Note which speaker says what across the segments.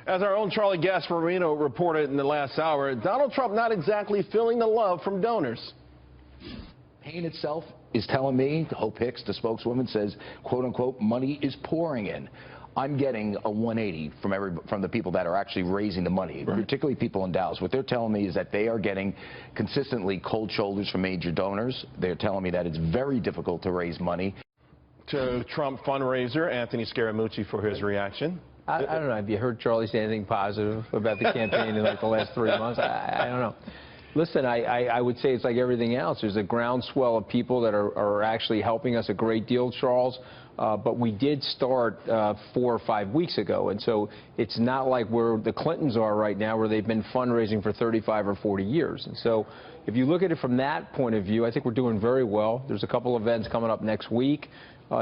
Speaker 1: As our own Charlie Gasparino reported in the last hour, Donald Trump not exactly feeling the love from donors.
Speaker 2: Pain itself is telling me, Hope Hicks, the spokeswoman, says, quote unquote, money is pouring in. I'm getting a 180 from the people that are actually raising the money, right, particularly people in Dallas. What they're telling me is that they are getting consistently cold shoulders from major donors. They're telling me that it's very difficult to raise money.
Speaker 1: To Trump fundraiser, Anthony Scaramucci, for his reaction.
Speaker 3: I don't know. Have you heard Charlie say anything positive about the campaign in like the last 3 months? I don't know. Listen, I would say it's like everything else. There's a groundswell of people that are actually helping us a great deal, Charles. But we did start 4 or 5 weeks ago, and so it's not like where the Clintons are right now, where they've been fundraising for 35 or 40 years. And so if you look at it from that point of view, I think we're doing very well. There's a couple events coming up next week.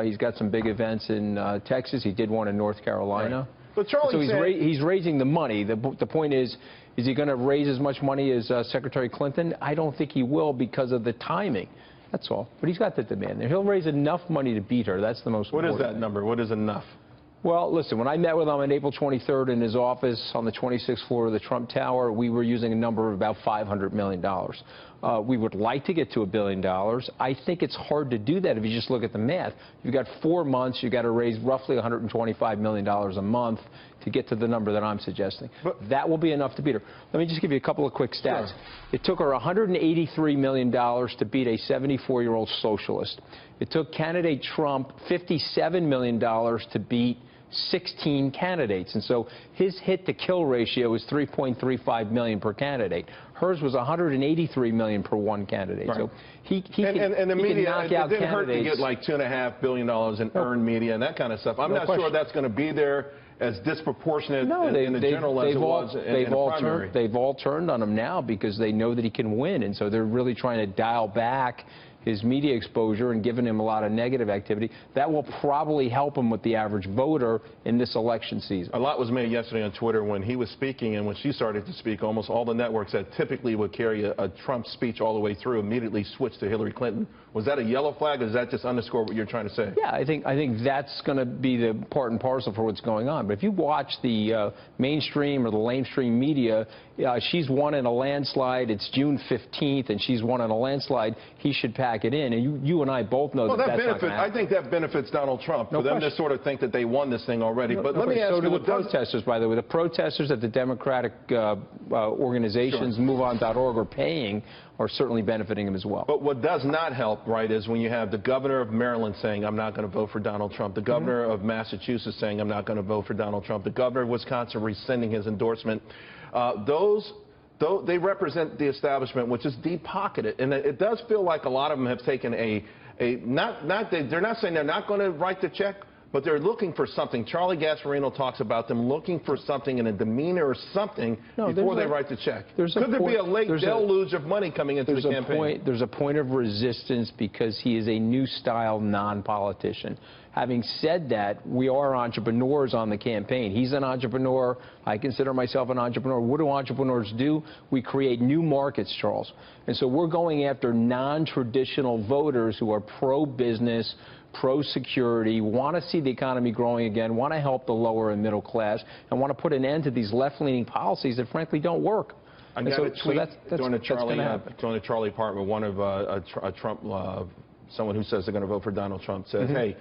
Speaker 3: He's got some big events in Texas. He did one in North Carolina.
Speaker 1: Right. But Charlie
Speaker 3: so he's raising the money. The point is he going to raise as much money as Secretary Clinton? I don't think he will because of the timing. That's all. But he's got the demand there. He'll raise enough money to beat her. That's the most important.
Speaker 1: What is that number? What is enough?
Speaker 3: Well, listen, when I met with him on April 23rd in his office on the 26th floor of the Trump Tower, we were using a number of about $500 million. We would like to get to $1 billion. I think it's hard to do that if you just look at the math. You've got 4 months. You've got to raise roughly $125 million a month to get to the number that I'm suggesting. But that will be enough to beat her. Let me just give you a couple of quick stats. Sure. It took her $183 million to beat a 74-year-old socialist. It took candidate Trump $57 million to beat 16 candidates. And so his hit-to-kill ratio is 3.35 million per candidate. Hers was 183 million per one candidate. Right. So he
Speaker 1: and the media,
Speaker 3: knock out
Speaker 1: it didn't hurt to
Speaker 3: candidates.
Speaker 1: get like $2.5 billion in earned media and that kind of stuff. I'm not sure that's going to be there as disproportionate in the general as it was in the primary.
Speaker 3: They've all turned on him now because they know that he can win, and so they're really trying to dial back his media exposure and giving him a lot of negative activity. That will probably help him with the average voter in this election season.
Speaker 1: A lot was made yesterday on Twitter when he was speaking, and when she started to speak, almost all the networks that typically would carry a Trump speech all the way through immediately switched to Hillary Clinton. Was that a yellow flag, or does that just underscore what you're trying to say?
Speaker 3: Yeah, I think that's going to be the part and parcel for what's going on. But if you watch the mainstream or the lamestream media, she's won in a landslide. It's June 15th, and she's won in a landslide. He should pack it in. And you and I both know that's not going to happen.
Speaker 1: I think that benefits Donald Trump for them to sort of think that they won this thing already. But let me ask you,
Speaker 3: so do the protesters, by the way. The protesters at the Democratic organizations,
Speaker 1: sure,
Speaker 3: MoveOn.org, are paying, are certainly benefiting him as well.
Speaker 1: But what does not help, right, is when you have the governor of Maryland saying, I'm not going to vote for Donald Trump, the governor of Massachusetts saying, I'm not going to vote for Donald Trump, the governor of Wisconsin rescinding his endorsement. They represent the establishment, which is deep-pocketed. And it does feel like a lot of them have taken they're not saying they're not going to write the check, but they're looking for something. Charlie Gasparino talks about them looking for something in a demeanor or something before they write the check. Could there be a late deluge of money coming into the campaign?
Speaker 3: There's a point of resistance because he is a new-style non-politician. Having said that, we are entrepreneurs on the campaign. He's an entrepreneur. I consider myself an entrepreneur. What do entrepreneurs do? We create new markets, Charles. And so we're going after non-traditional voters who are pro-business, pro-security, want to see the economy growing again, want to help the lower and middle class, and want to put an end to these left-leaning policies that, frankly, don't work.
Speaker 1: I got a tweet during the Charlie part with one of a Trump, someone who says they're going to vote for Donald Trump, says, hey,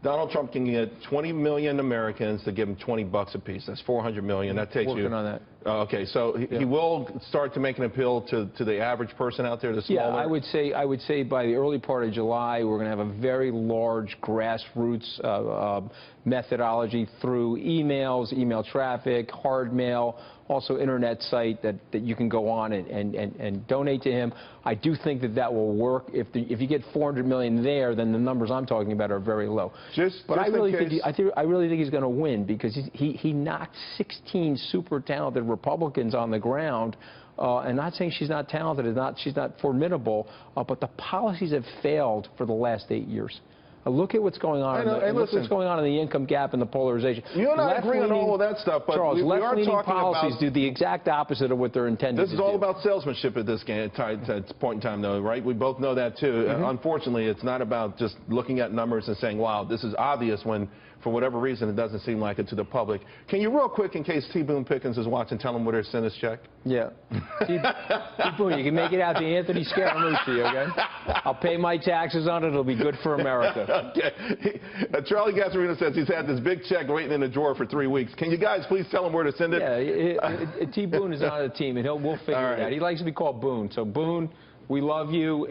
Speaker 1: Donald Trump can get 20 million Americans to give him $20 apiece. That's 400 million. That takes
Speaker 3: working on that.
Speaker 1: Okay, so he will start to make an appeal to the average person out there, the smaller.
Speaker 3: Yeah, I would say by the early part of July, we're going to have a very large grassroots methodology through emails, email traffic, hard mail, also internet site that you can go on and donate to him. I do think that will work. If you get 400 million there, then the numbers I'm talking about are very low. But I really think he's going to win because he knocked 16 super talented Republicans on the ground. And not saying she's not talented, she's not formidable, but the policies have failed for the last 8 years. Look at what's going on. Look what's going on in the income gap and the polarization.
Speaker 1: You and I agree on all of that stuff, but
Speaker 3: Charles,
Speaker 1: we are talking
Speaker 3: policies do the exact opposite of what they're intended to do.
Speaker 1: This is all about salesmanship at this point in time, though, right? We both know that too. Unfortunately, it's not about just looking at numbers and saying, "Wow, this is obvious." When for whatever reason, it doesn't seem like it to the public. Can you real quick, in case T. Boone Pickens is watching, tell him where to send his check?
Speaker 3: Yeah. T. Boone, you can make it out to Anthony Scaramucci, okay? I'll pay my taxes on it. It'll be good for America.
Speaker 1: Okay. Charlie Gasparino says he's had this big check waiting in the drawer for 3 weeks. Can you guys please tell him where to send it?
Speaker 3: Yeah, T. Boone is on the team, and we'll figure it out. He likes to be called Boone. So, Boone, we love you.